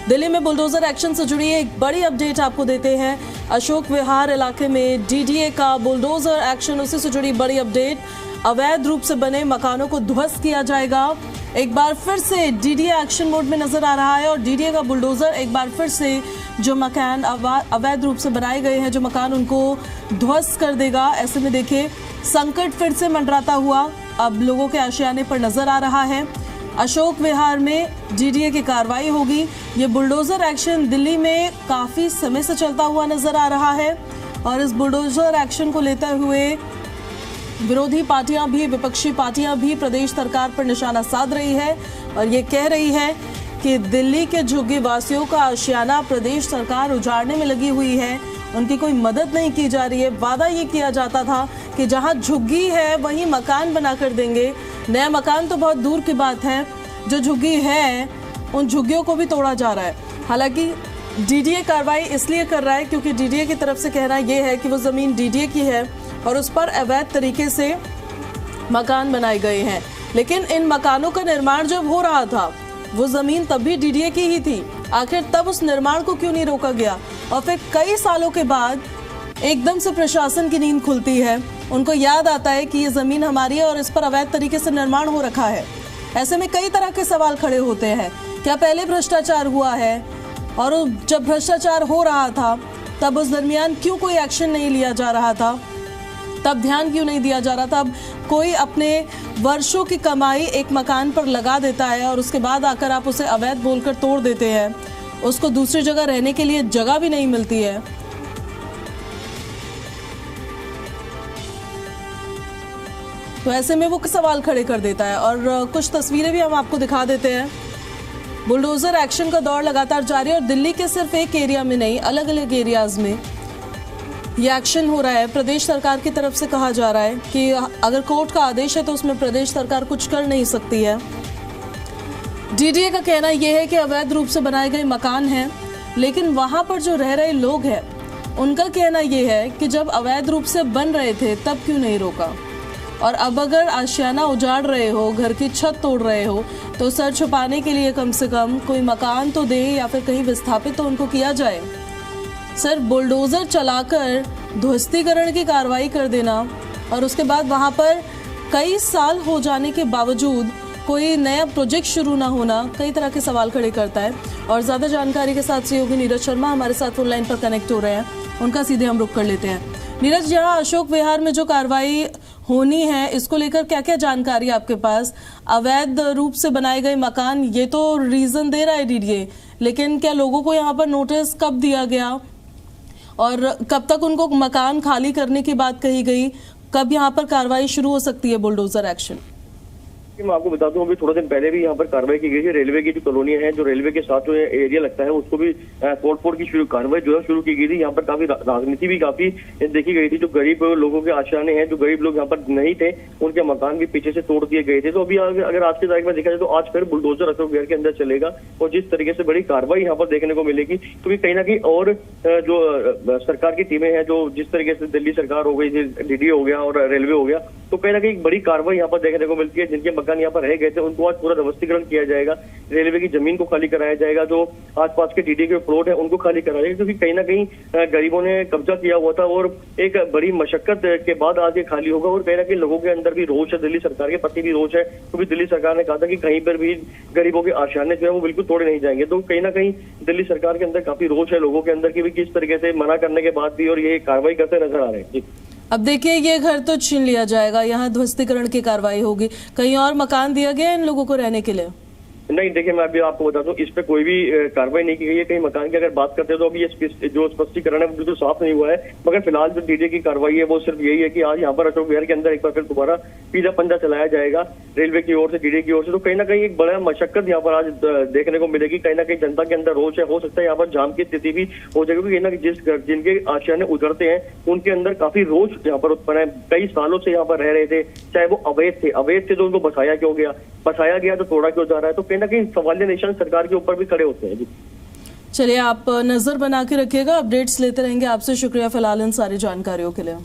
दिल्ली में bulldozer action से जुड़ी एक बड़ी अपडेट आपको देते हैं। अशोक विहार इलाके में डीडीए का बुलडोजर एक्शन, उसी से जुड़ी बड़ी अपडेट। अवैध रूप से बने मकानों को ध्वस्त किया जाएगा। एक बार फिर से डीडीए एक्शन मोड में नजर आ रहा है और डीडीए का बुलडोजर एक बार फिर से जो मकान अवैध रूप से बनाए गए हैं, जो मकान, उनको ध्वस्त कर देगा। ऐसे में देखिए संकट फिर से मंडराता हुआ अब लोगों के आशियाने पर नजर आ रहा है। अशोक विहार में डीडीए की कार्रवाई होगी। ये बुलडोजर एक्शन दिल्ली में काफी समय से चलता हुआ नजर आ रहा है और इस बुलडोजर एक्शन को लेते हुए विरोधी पार्टियां भी, विपक्षी पार्टियां भी प्रदेश सरकार पर निशाना साध रही है और ये कह रही है कि दिल्ली के झुग्गी वासियों का आशियाना प्रदेश सरकार उजाड़ने में लगी हुई है, उनकी कोई मदद नहीं की जा रही है। वादा ये किया जाता था कि जहां झुग्गी है वहीं मकान बना कर देंगे। नया मकान तो बहुत दूर की बात है, जो झुग्गी है उन झुग्गियों को भी तोड़ा जा रहा है। हालांकि डीडीए कार्रवाई इसलिए कर रहा है क्योंकि डीडीए की तरफ से कहना यह है कि वो जमीन डीडीए की है और उस पर अवैध तरीके से मकान बनाए गए हैं। लेकिन इन मकानों का निर्माण जब हो रहा था वो जमीन तब भी डीडीए की ही थी। आखिर तब उस निर्माण को क्यों नहीं रोका गया? और फिर कई सालों के बाद एकदम से प्रशासन की नींद खुलती है, उनको याद आता है कि ये जमीन हमारी है और इस पर अवैध तरीके से निर्माण हो रखा है। ऐसे में कई तरह के सवाल खड़े होते हैं। क्या पहले भ्रष्टाचार हुआ है और जब भ्रष्टाचार हो रहा था तब उस दरमियान क्यों कोई एक्शन नहीं लिया जा रहा था? तब ध्यान क्यों नहीं दिया जा रहा था? अब कोई अपने वर्षों की कमाई एक मकान पर लगा देता है और उसके बाद आकर आप उसे अवैध बोलकर तोड़ देते हैं, उसको दूसरी जगह रहने के लिए जगह भी नहीं मिलती है। तो ऐसे में वो सवाल खड़े कर देता है और कुछ तस्वीरें भी हम आपको दिखा देते हैं। बुलडोजर एक्शन का दौर लगातार जारी है और दिल्ली के सिर्फ एक एरिया में नहीं, अलग अलग एरियाज में ये एक्शन हो रहा है। प्रदेश सरकार की तरफ से कहा जा रहा है कि अगर कोर्ट का आदेश है तो उसमें प्रदेश सरकार कुछ कर नहीं सकती है। डीडीए का कहना यह है कि अवैध रूप से बनाए गए मकान हैं, लेकिन वहां पर जो रह रहे लोग हैं उनका कहना यह है कि जब अवैध रूप से बन रहे थे तब क्यों नहीं रोका, और अब अगर आशियाना उजाड़ रहे हो, घर की छत तोड़ रहे हो, तो सर छुपाने के लिए कम से कम कोई मकान तो दे या फिर कहीं विस्थापित तो उनको किया जाए। सिर्फ बुलडोजर चलाकर ध्वस्तीकरण की कार्रवाई कर देना और उसके बाद वहां पर कई साल हो जाने के बावजूद कोई नया प्रोजेक्ट शुरू ना होना कई तरह के सवाल खड़े करता है। और ज्यादा जानकारी के साथ सहयोगी नीरज शर्मा हमारे साथ फोन लाइन पर कनेक्ट हो रहे हैं, उनका सीधे हम रुख कर लेते हैं। नीरज, यहाँ अशोक विहार में जो कार्रवाई होनी है, इसको लेकर क्या क्या जानकारी आपके पास? अवैध रूप से बनाए गए मकान, ये तो रीजन दे रहा है डीडीए, लेकिन क्या लोगों को यहाँ पर नोटिस कब दिया गया और कब तक उनको मकान खाली करने की बात कही गई? कब यहाँ पर कार्रवाई शुरू हो सकती है बुलडोजर एक्शन? मैं आपको बता दूं, अभी थोड़ा दिन पहले भी यहाँ पर कार्रवाई की गई है। रेलवे की जो कॉलोनी है, जो रेलवे के साथ जो एरिया लगता है, उसको भी तोड़फोड़ की कार्रवाई जो है शुरू की गई थी। यहाँ पर काफी राजनीति भी काफी देखी गई थी। जो गरीब लोगों के आशियाने हैं, जो गरीब लोग यहाँ पर नहीं थे, उनके मकान भी पीछे से तोड़ दिए गए थे। तो अभी अगर आज की तारीख में देखा जाए तो आज फिर बुलडोजर अशोक विहार के अंदर चलेगा और जिस तरीके से बड़ी कार्रवाई यहाँ पर देखने को मिलेगी, क्योंकि कहीं ना कहीं और जो सरकार की टीमें हैं, जो जिस तरीके से दिल्ली सरकार हो गई, डीडीए हो गया और रेलवे हो गया, तो कहीं ना कहीं एक बड़ी कार्रवाई यहाँ पर देखने को मिलती है। जिनके मकान यहाँ पर रह गए थे उनको आज पूरा ध्वस्तीकरण किया जाएगा। रेलवे की जमीन को खाली कराया जाएगा, जो आसपास के डीडीए के प्लॉट है उनको खाली कराया जाएगा, क्योंकि कहीं ना कहीं गरीबों ने कब्जा किया हुआ था और एक बड़ी मशक्कत के बाद आज ये खाली होगा। और कहीं ना कहीं लोगों के अंदर भी रोष है, दिल्ली सरकार के प्रति भी रोष है, क्योंकि दिल्ली सरकार ने कहा था कि कहीं पर भी गरीबों के आशियाने जो है वो बिल्कुल तोड़े नहीं जाएंगे। तो कहीं ना कहीं दिल्ली सरकार के अंदर काफी रोष है लोगों के अंदर की भी किस तरीके से मना करने के बाद भी और ये कार्रवाई करते नजर आ रहे हैं। अब देखिए, ये घर तो छीन लिया जाएगा, यहाँ ध्वस्तीकरण की कार्रवाई होगी। कहीं और मकान दिया गया इन लोगों को रहने के लिए? नहीं, देखिए मैं अभी आपको बता दूं, इस पे कोई भी कार्रवाई नहीं की गई है। कहीं मकान की अगर बात करते हैं तो अभी ये जो स्पष्टीकरण है वो बिल्कुल साफ नहीं हुआ है। मगर फिलहाल जो डीडीए की कार्रवाई है वो सिर्फ यही है कि आज यहाँ पर अशोक विहार के अंदर एक बार फिर दोबारा पीला पंजा चलाया जाएगा रेलवे की ओर से, डीडीए की ओर से। तो कहीं ना कहीं एक बड़ा मशक्कत यहाँ पर आज देखने को मिलेगी। कहीं ना कहीं जनता के अंदर रोष है, हो सकता है यहाँ पर जाम की स्थिति भी हो जाएगी, क्योंकि कहीं ना जिनके आशियाने उजड़ते हैं उनके अंदर काफी रोष यहाँ पर उत्पन्न है। कई सालों से यहाँ पर रह रहे थे, चाहे वो अवैध थे तो उनको बसाया क्यों गया, बसाया गया तो तोड़ा क्यों जा रहा है? तो कहीं ना कहीं सवालिया निशान सरकार के ऊपर भी खड़े होते हैं। चलिए, आप नजर बना के रखिएगा, अपडेट्स लेते रहेंगे आपसे। शुक्रिया फिलहाल इन सारी जानकारियों के लिए।